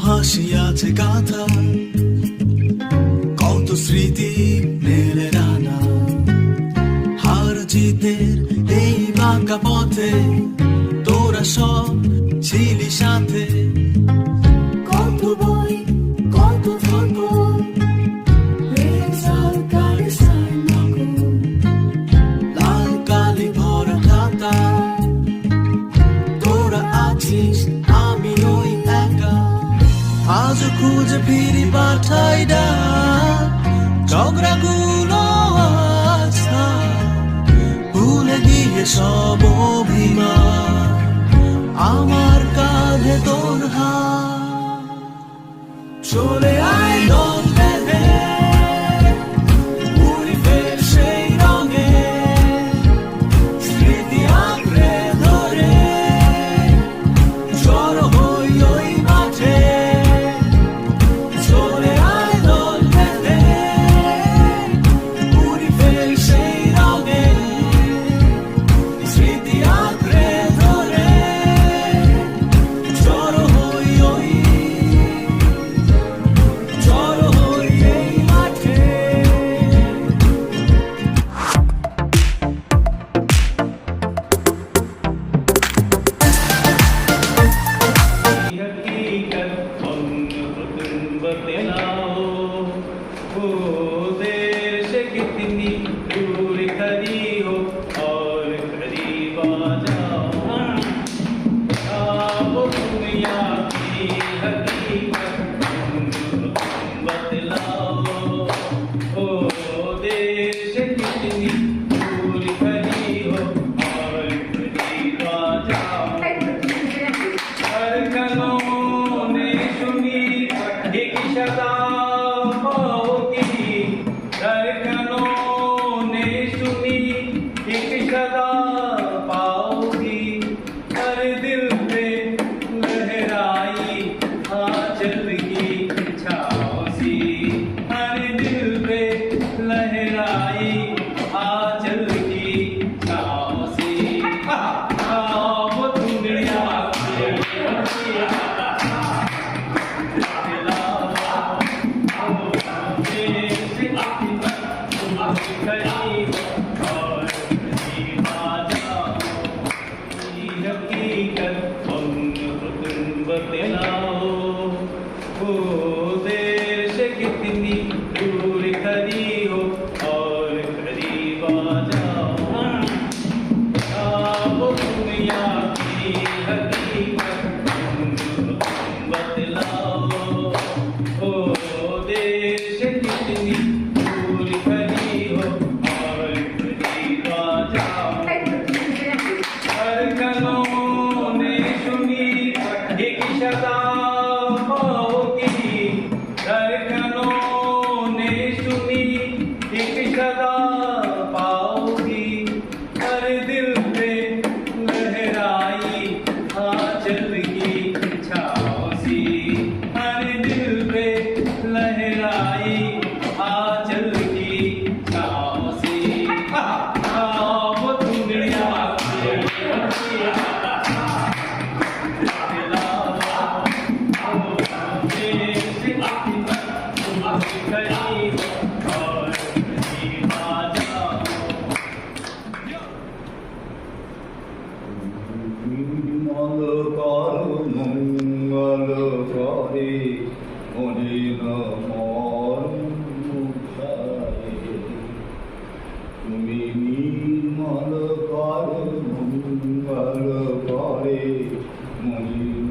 হাসি আছে গাথা, কত স্মৃতি মেলে রানা। হার জিতের এই বাঁকা পথে তোরা সব ছিলি সাথে। কত বই কত ধর্ম, লাল কালি ভরা খাতা, তোরা আছিস আমি ওই একা। আজ খুঁজে ফিরি পাঠাই ডাক, ঝগড়াগুলো আজ থাক, ভুলে গিয়ে সব অভিমান, আমার কাঁধে তোর হাত। চলে আয় রং বেঁধে, উড়ি ফের সেই রঙে, স্মৃতি আঁকড়ে ধরে জড়ো হই ওই মাঠে। চলে আয় দল বেঁধে, উড়ি ফের সেই রঙে, স্মৃতি আঁকড়ে ধরে জড়ো হই ওই এই মাঠে। हकीकत तुम बतलाओ, वो देश कितनी दूर खड़ी हो और करीब आ जाओ। वो दुनिया की हकीकत तुम बतलाओ, वो देश कितनी दूर खड़ी हो और करीब आ जाओ। धड़कनों ने सुनी एक सदा पाओगी, धड़कनों ने सुनी एक सदा पाओगी। हर दिल पे लहराई आंचल की छाँव सी, हर दिल पे लहराई आंचल की छाँव सी। वो दुनिया बतलाओ, वो देश कितनी दूर खड़ी हो और करीब आ जाओ। वो दुनिया की हकीकत तुम बतलाओ, वो देश कितनी दूर खड़ी हो और करीब आ जाओ। धड़कनों ने सुनी एक सदा पाओगी, धड़कनों ने सुनी एक सदा पाओगी। हर दिल पे लहराई आंचल की छाँव सी, हर दिल पे लहराई आंचल की छाँव सी। वो दुनिया মঙ্গল করো মঙ্গল করে মলিন মুখায়, তুমি নির্মল করো মঙ্গল করে মলিন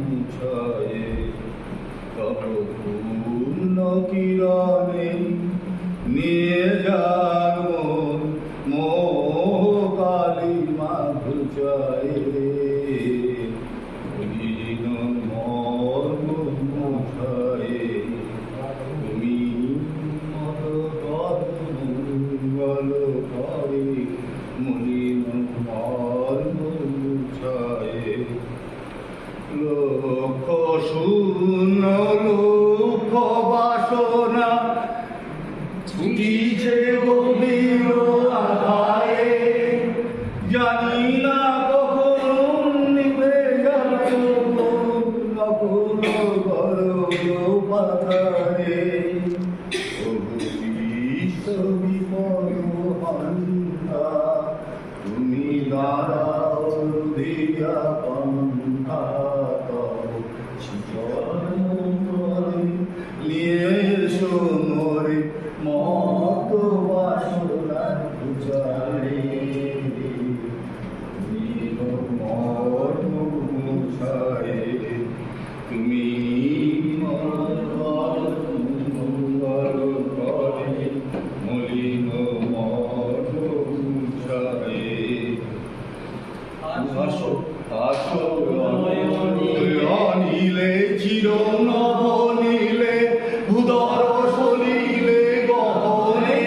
মুখায়। তব পূর্ণ কিরণে নিয়ে যান মোহ কালী মাধুচায়, মলিন মর্ম মুখায়। তুমি মঙ্গল করে মলিন মর্ম মুখায়। লক্ষ শূন্য লক্ষ বাসনা ছুটিছে গভীর আধারে, জানি না দাঁড়াও দিয়া পন্থা তব চরণে নিয়ে এসো মোরে মত বাসনা পূজারে তুমি মঙ্গল করে মলিন মুছায়ে আসো আসো অনিলে চির নবনীলে উদর সলিলে গহনে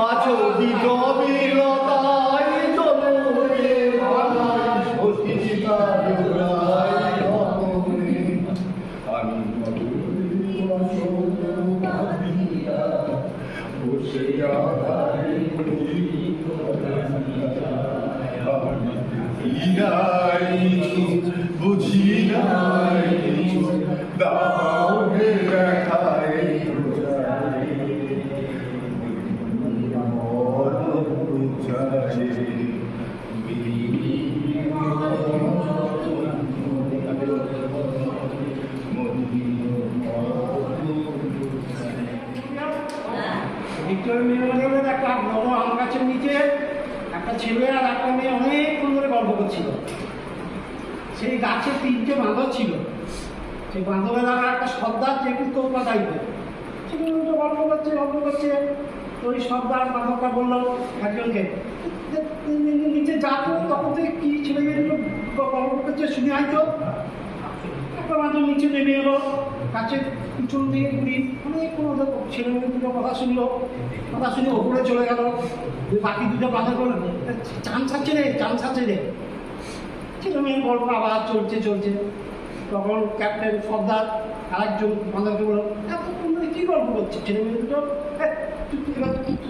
আছো দিত বিলতায় চলে বালাই সচিতা জোড়ায় গহনে আমি বসে বুঝি নাই দাও হে দেখায় ভিক্টোরিয়া মেমোরিয়ালের একটা বড় আম গাছের নিচে একটা ছেলে আর একটা মেয়ে অনেকক্ষণ ধরে গল্প করছিল। সেই গাছে 3টে বাঁদর ছিল। সেই বাঁদরের আর একটা সর্দার যে একটু তোপা টাইপের সেখানে গল্প করছে। তো ওই সর্দার বাঁদরটা বললো একজনকে, নিচে যা তো তখন থেকে কী ছেলে মেয়েগুলো গল্প করছে শুনে হয়তো। একটা বাঁদর নিচে নেমে এলো, গাছের পিছন দিয়ে ঘুরি অনেকক্ষণ ওদের ছেলে মেয়ে দুটো কথা শুনে ওপরে চলে গেল। বাকি দুটো বাঁদর বলল, চান ছাড়ছে রে। ছেলে মেয়ের গল্প আবার চলছে। তখন ক্যাপ্টেন সর্দার আরেকজন বাঁদরকে বলল, এতক্ষণ ধরে কী গল্প করছে ছেলে মেয়ে দুটো,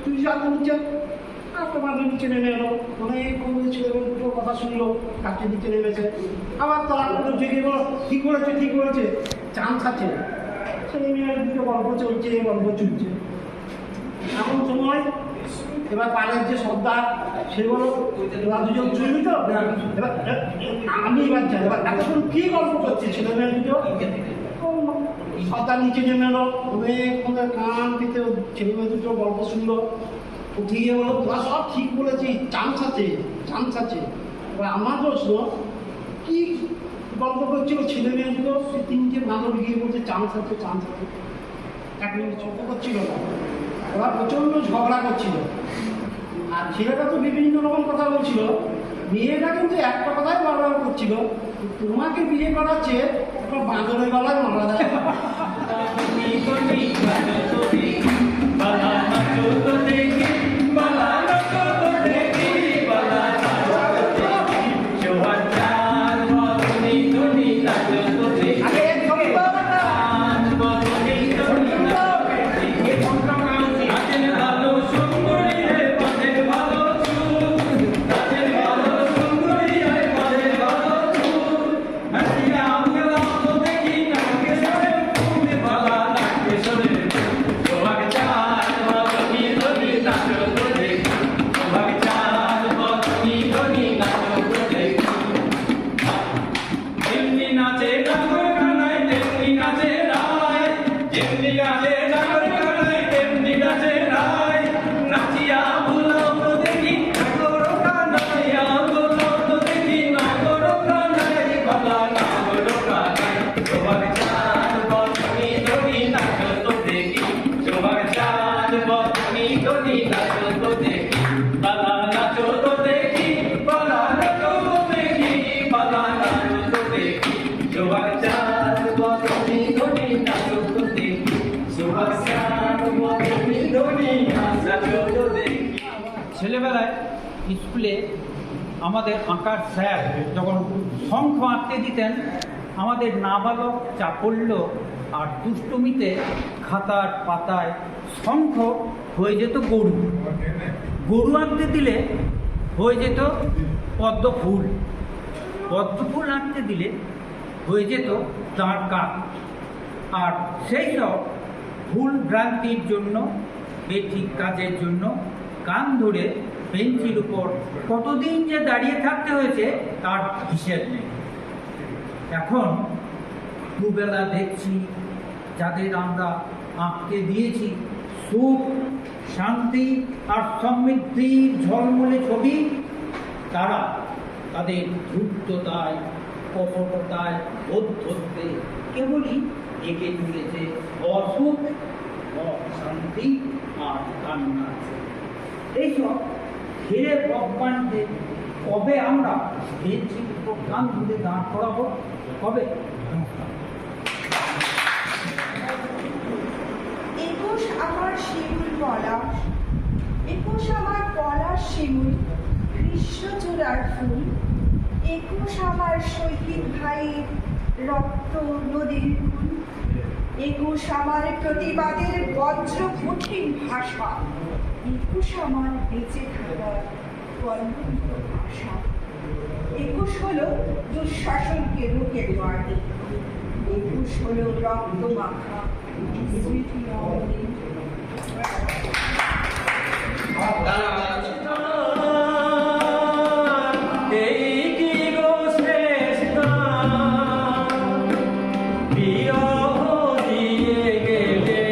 তুই যা নিচে। একটা বাঁদর নিচে নেমে এলো, অনেকক্ষণ ধরে ছেলে মেয়ে দুটো কথা শুনলো, গাছের নিচে নেমেছে। আবার তারা জেগে বলো, ঠিক করেছে চান ছাড়ছে না। ছেলে মেয়ের দুটো গল্প চলছে। এমন সময় এবার পাড়ের যে সর্দার সে বলো, এবার দুজন চলবি তো, এবার আমি এবার যাই। এবার এতক্ষণ কী গল্প করছে ছেলে মেয়ের দুটো। সর্দার নিচে নেমে এলো, অনেকক্ষণ কান পেতে ছেলে মেয়ে দুটো গল্প শুনলো। উঠে গিয়ে বলো, তোরা সব ঠিক বলেছিস, চান ছাড়ছে। এবার আমার প্রশ্ন, কি গল্প করছিল ছেলে মেয়ে দুটো? 3টে বাঁদর গিয়ে বলছে চান ছাড়ছে। এক মিনিট ছোট করছিল না, ওরা প্রচণ্ড ঝগড়া করছিল। আর ছেলেটা তো বিভিন্ন রকম কথা বলছিল, মেয়েটা কিন্তু একটা কথাই বারবার করছিল, তোমাকে বিয়ে করাচ্ছে একটা বাঁদরের গলায় মারা যায়। ছেলেবেলায় স্কুলে আমাদের আঁকার স্যার যখন শঙ্খ আঁকতে দিতেন, আমাদের নাবালক চাপল্য আর দুষ্টমিতে খাতার পাতায় শঙ্খ হয়ে যেত গরু আঁকতে দিলে হয়ে যেত পদ্ম ফুল আঁকতে দিলে হয়ে যেত দাঁড় কাক। আর সেই সব ভুল ভ্রান্তির জন্য, বেঠিক কাজের জন্য কান ধরে বেঞ্চির উপর কতদিন যে দাঁড়িয়ে থাকতে হয়েছে তার হিসেব নেই। এখন দুবেলা দেখছি যাদের আমরা আঁকতে দিয়েছি সুখ, শান্তি আর সমৃদ্ধির ঝলমলে ছবি, তারা তাদের ধূর্ততায়, কপটতায়, অধ্যত্বে কেবলই এঁকে তুলেছে অসুখ, অশান্তি আর কান্না। এইসব ঘিরে ভগবানকে কবে আমরা বেঞ্চির উপর গান ধরে দাঁড় করাবো? কবে? নমস্কার। একুশ আমার শিমুল পলাশ, একুশ আমার পলাশ শিমুল কৃষ্ণচূড়ার ফুল, একুশ আমার শহীদ ভাইয়ের রক্ত নদীর ফুল, একুশ আমার প্রতিবাদের বজ্র কঠিন ভাষা, একুশ আমার বেঁচে থাকার কল্পিত ভাষা, একুশ হলো দুঃশাসনকে রুখে দেওয়ার দিন, একুশ হলো রক্ত মাখা স্মৃতি অমলিন। এই কি গো শেষ গান, বিরহ দিয়ে গেলে,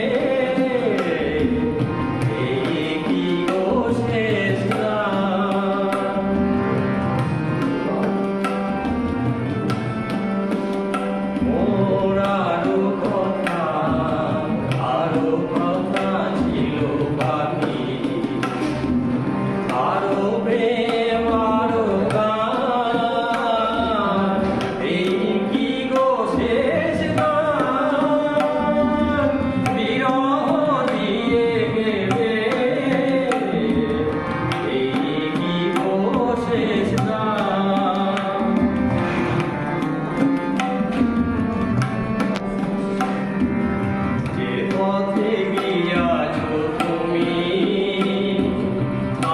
এই কি গো শেষ গান। মোর আরো কথা ছিল বাকি, আরো প্রেম আরো গান, এই কি গো শেষ গান, বিরহ দিয়ে গেলে, এই কি গো শেষ গান। যে পথে গিয়াছ তুমি,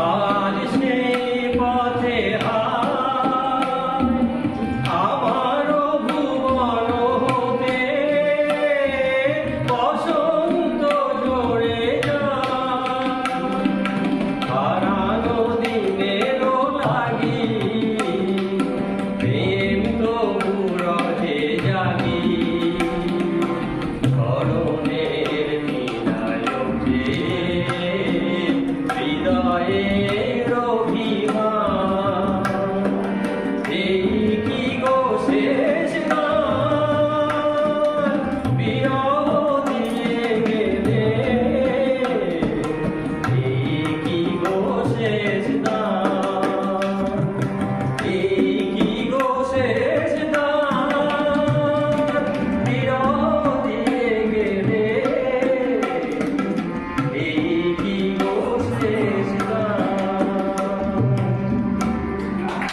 আজ সেই পথে হায়, আমারও ভুবন হতে বসন্ত ঝরে যায়, হারানো দিনেরও লাগি প্রেম তবু রহে জাগি, স্মরণের বিনায়কে হৃদয়ের অভিমান, এই